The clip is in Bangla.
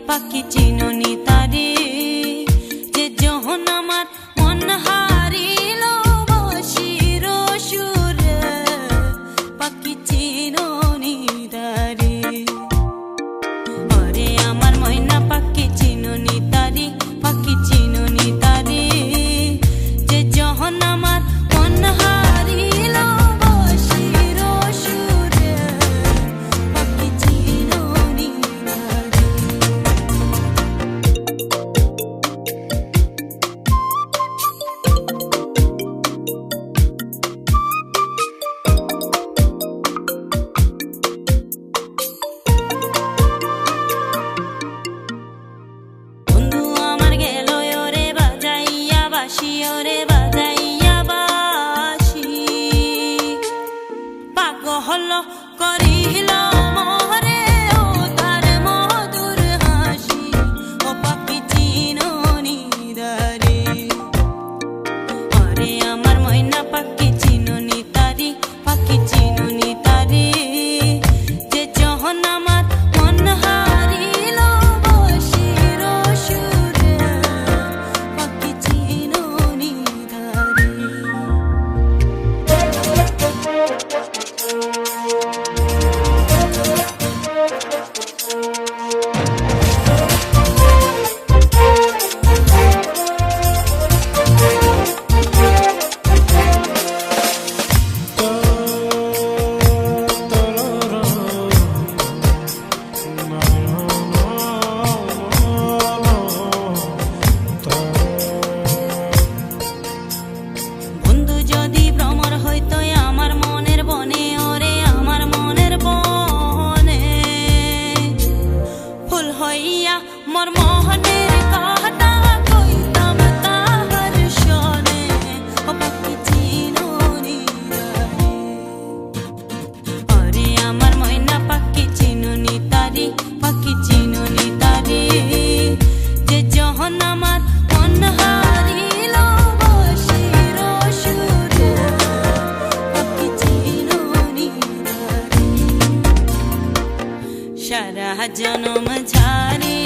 পাখি চিননি তারে যে যখন আমার মন হারিল বসির সুরে পাখি চিননি তারে ওরে আমার ময়না পাখি চিননি তারে পাখি চিননি তারে যে যখন আমার মন হারিল বসির সুরে পাখি চিননি ওরে বাজাইয়া বাসি পাগল করিল মোরে ও তার মধুর হাসি ও পাখি চিননি তারে ওরে আমার ময়না পাখি চিননি তারে পাখি চিননি তারে যে যখন আমার মন হারিল বসির সুরে পাখি চিননি মোর মোহনের কথা কইতাম তাহার শোনে ও পাখি চিননি ওরে আমার ময়না পাখি চিননি তারে পাখি চিননি তারে যে যখন আমার মন হারিল বসির সুরে পাখি চিননি সারা জনম ঝারে